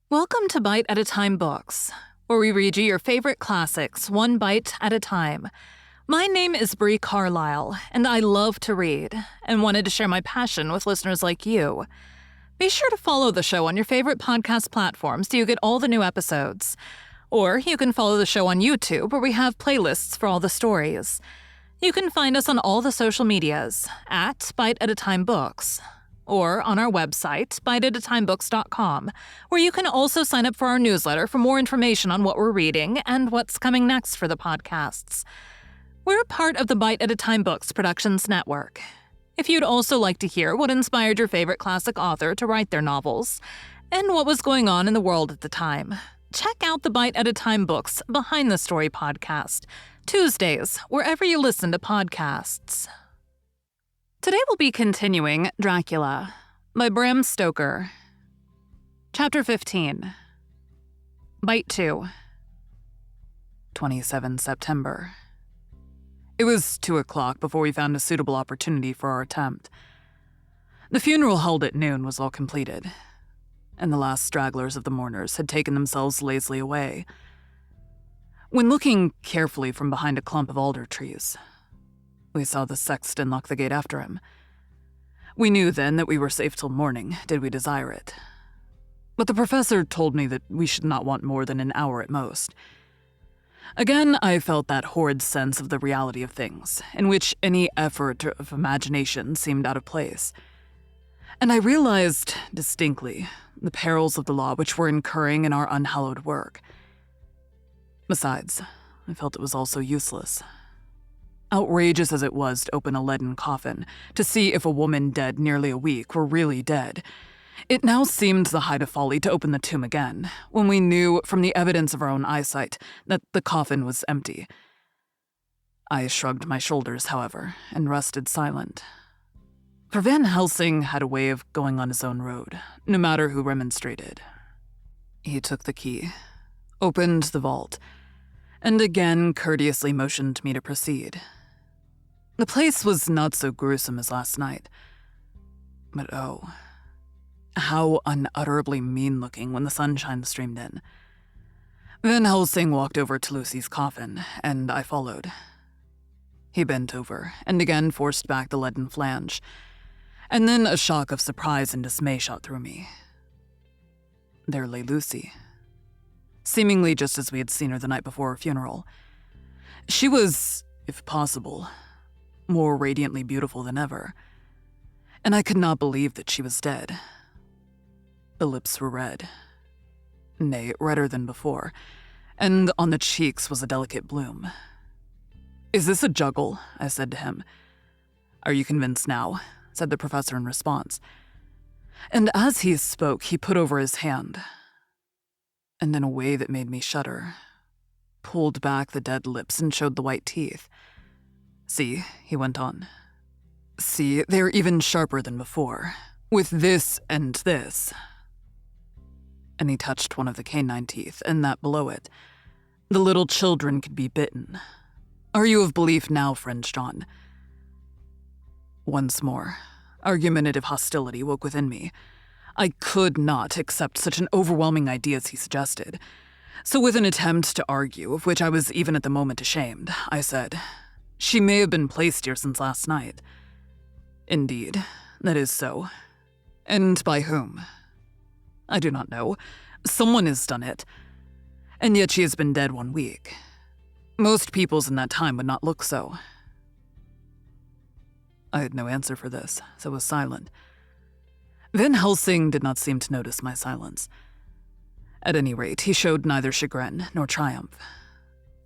Welcome to Bite at a Time Books, where we read you your favorite classics one bite at a time. My name is Bree Carlile, and I love to read, and wanted to share my passion with listeners like you. Be sure to follow the show on your favorite podcast platform so you get all the new episodes. Or you can follow the show on YouTube, where we have playlists for all the stories. You can find us on all the social medias at Bite at a Time Books, or on our website, biteatatimebooks.com, where you can also sign up for our newsletter for more information on what we're reading and what's coming next for the podcasts. We're part of the Bite at a Time Books Productions Network. If you'd also like to hear what inspired your favorite classic author to write their novels, and what was going on in the world at the time, check out the Bite at a Time Books Behind the Story podcast, Tuesdays, wherever you listen to podcasts. Today we'll be continuing Dracula by Bram Stoker. Chapter 15. Bite 2. 27 September. It was 2 o'clock before we found a suitable opportunity for our attempt. The funeral held at noon was all completed, and the last stragglers of the mourners had taken themselves lazily away. When looking carefully from behind a clump of alder trees, we saw the sexton lock the gate after him. We knew then that we were safe till morning, did we desire it. But the professor told me that we should not want more than an hour at most. Again, I felt that horrid sense of the reality of things, in which any effort of imagination seemed out of place. And I realized distinctly the perils of the law which were incurring in our unhallowed work. Besides, I felt it was also useless. Outrageous as it was to open a leaden coffin to see if a woman dead nearly a week were really dead, it now seemed the height of folly to open the tomb again, when we knew from the evidence of our own eyesight that the coffin was empty. I shrugged my shoulders, however, and rested silent. For Van Helsing had a way of going on his own road, no matter who remonstrated. He took the key, opened the vault, and again courteously motioned me to proceed. The place was not so gruesome as last night, but oh, how unutterably mean-looking when the sunshine streamed in. Van Helsing walked over to Lucy's coffin, and I followed. He bent over, and again forced back the leaden flange, and then a shock of surprise and dismay shot through me. There lay Lucy, seemingly just as we had seen her the night before her funeral. She was, if possible, more radiantly beautiful than ever, and I could not believe that she was dead. The lips were red, nay, redder than before, and on the cheeks was a delicate bloom. "Is this a juggle?" I said to him. "Are you convinced now?" said the professor in response. And as he spoke, he put over his hand, and in a way that made me shudder, pulled back the dead lips and showed the white teeth. "See," he went on. "See, they're even sharper than before, with this and this." And he touched one of the canine teeth, and that below it. "The little children could be bitten. Are you of belief now, friend John?" Once more, argumentative hostility woke within me. I could not accept such an overwhelming idea as he suggested. So with an attempt to argue, of which I was even at the moment ashamed, I said, "She may have been placed here since last night." "Indeed, that is so. And by whom?" "I do not know. Someone has done it. And yet she has been dead 1 week. Most peoples in that time would not look so." I had no answer for this, so was silent. Van Helsing did not seem to notice my silence. At any rate, he showed neither chagrin nor triumph.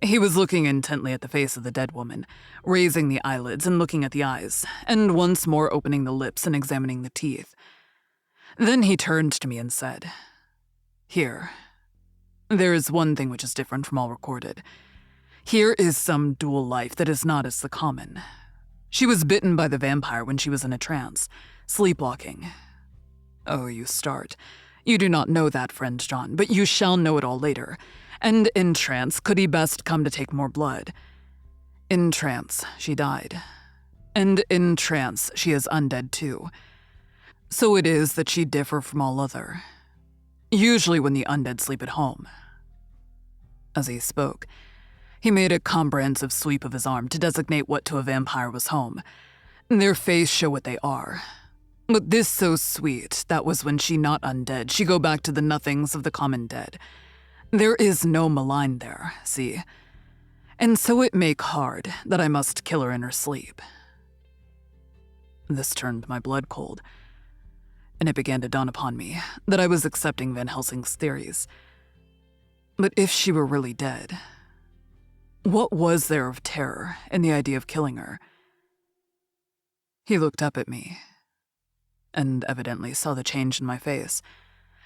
He was looking intently at the face of the dead woman, raising the eyelids and looking at the eyes, and once more opening the lips and examining the teeth. Then he turned to me and said, "Here, there is one thing which is different from all recorded. Here is some dual life that is not as the common. She was bitten by the vampire when she was in a trance, sleepwalking. Oh, you start. You do not know that, friend John, but you shall know it all later. And in trance could he best come to take more blood. In trance she died. And in trance she is undead too. So it is that she differ from all other. Usually when the undead sleep at home." As he spoke, he made a comprehensive sweep of his arm to designate what to a vampire was home. Their face show what they are. But this so sweet, that was when she not undead, she go back to the nothings of the common dead. There is no malign there, see? And so it make hard that I must kill her in her sleep. This turned my blood cold, and it began to dawn upon me that I was accepting Van Helsing's theories. But if she were really dead, what was there of terror in the idea of killing her? He looked up at me, and evidently saw the change in my face,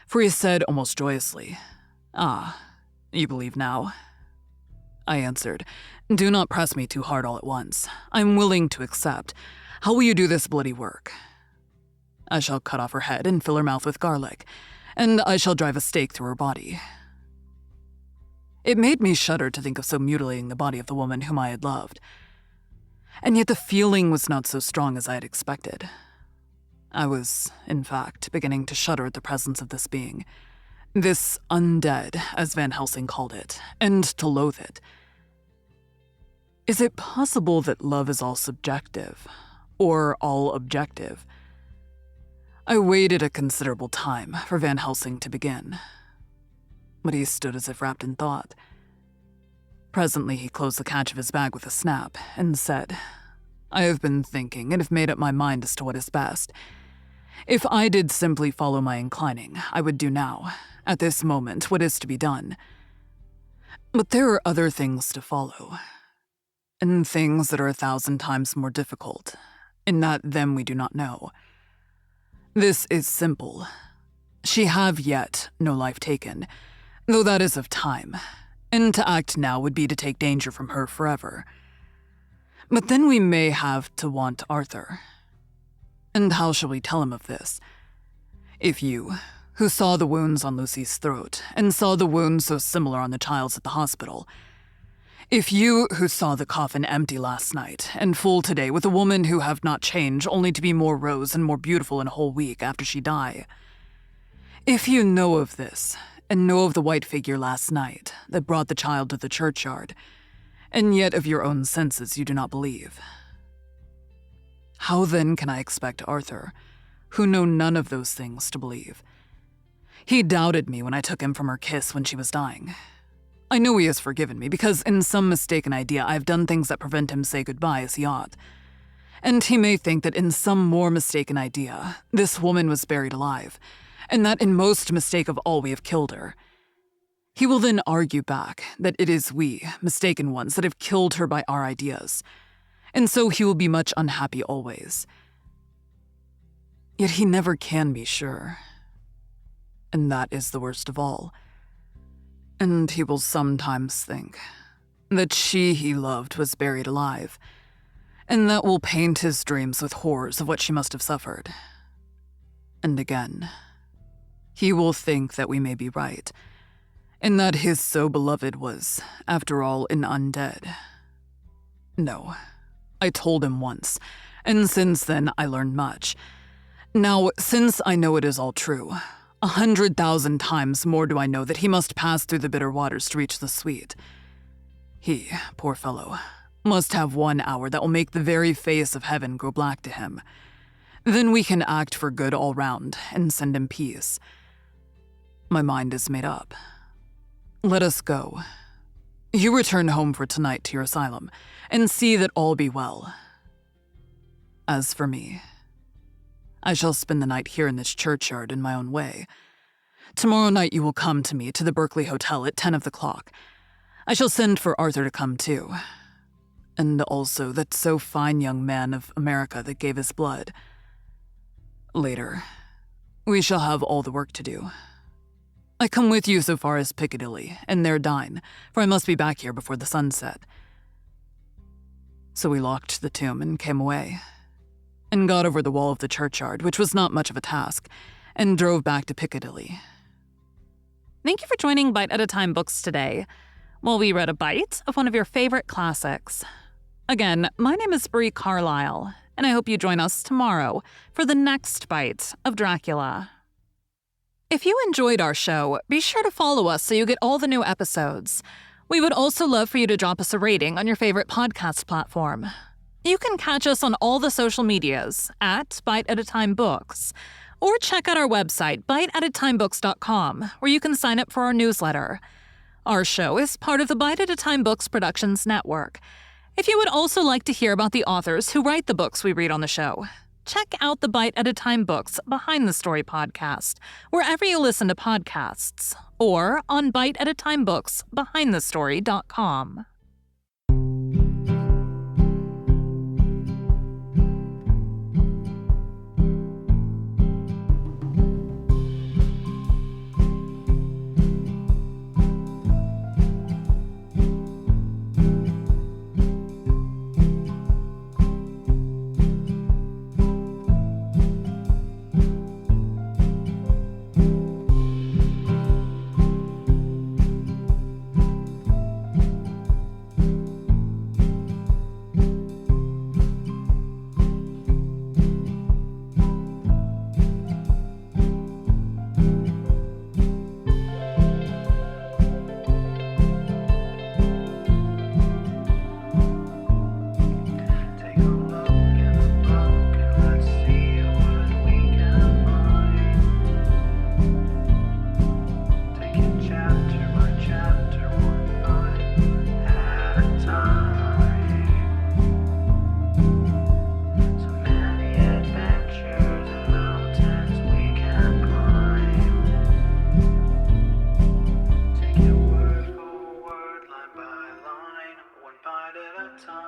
for he said almost joyously, "Ah, you believe now?" I answered, "Do not press me too hard all at once. I'm willing to accept. How will you do this bloody work?" "I shall cut off her head and fill her mouth with garlic, and I shall drive a stake through her body." It made me shudder to think of so mutilating the body of the woman whom I had loved. And yet the feeling was not so strong as I had expected. I was, in fact, beginning to shudder at the presence of this being. This undead, as Van Helsing called it, and to loathe it. Is it possible that love is all subjective, or all objective? I waited a considerable time for Van Helsing to begin, but he stood as if wrapped in thought. Presently he closed the catch of his bag with a snap, and said, "I have been thinking, and have made up my mind as to what is best. If I did simply follow my inclining, I would do now, at this moment, what is to be done. But there are other things to follow, and things that are 1,000 times more difficult, in that them we do not know. This is simple. She have yet no life taken, though that is of time, and to act now would be to take danger from her forever. But then we may have to want Arthur. And how shall we tell him of this? If you, who saw the wounds on Lucy's throat, and saw the wounds so similar on the child's at the hospital, if you, who saw the coffin empty last night, and full today with a woman who have not changed only to be more rose and more beautiful in a whole week after she die, if you know of this, and know of the white figure last night that brought the child to the churchyard, and yet of your own senses you do not believe, how then can I expect Arthur, who know none of those things, to believe? He doubted me when I took him from her kiss when she was dying. I know he has forgiven me, because in some mistaken idea I have done things that prevent him say goodbye as he ought. And he may think that in some more mistaken idea, this woman was buried alive, and that in most mistake of all we have killed her. He will then argue back that it is we, mistaken ones, that have killed her by our ideas, and so he will be much unhappy always. Yet he never can be sure, and that is the worst of all. And he will sometimes think that she he loved was buried alive, and that will paint his dreams with horrors of what she must have suffered. And again, he will think that we may be right, and that his so beloved was, after all, an undead. No, I told him once, and since then I learned much. Now, since I know it is all true, 100,000 times more do I know that he must pass through the bitter waters to reach the sweet. He, poor fellow, must have 1 hour that will make the very face of heaven grow black to him. Then we can act for good all round and send him peace. My mind is made up. Let us go. You return home for tonight to your asylum, and see that all be well. As for me, I shall spend the night here in this churchyard in my own way. Tomorrow night you will come to me to the Berkeley Hotel at 10 of the clock. I shall send for Arthur to come too. And also that so fine young man of America that gave his blood. Later, we shall have all the work to do. I come with you so far as Piccadilly, and there dine, for I must be back here before the sun set. So we locked the tomb and came away, and got over the wall of the churchyard, which was not much of a task, and drove back to Piccadilly. Thank you for joining Bite at a Time Books today, while we read a bite of one of your favorite classics. Again, my name is Bree Carlile, and I hope you join us tomorrow for the next bite of Dracula. If you enjoyed our show, be sure to follow us so you get all the new episodes. We would also love for you to drop us a rating on your favorite podcast platform. You can catch us on all the social medias at Bite at a Time Books, or check out our website, biteatatimebooks.com, where you can sign up for our newsletter. Our show is part of the Bite at a Time Books Productions Network. If you would also like to hear about the authors who write the books we read on the show, check out the Bite at a Time Books Behind the Story podcast, wherever you listen to podcasts, or on biteatatimebooksbehindthestory.com. Bite at a time.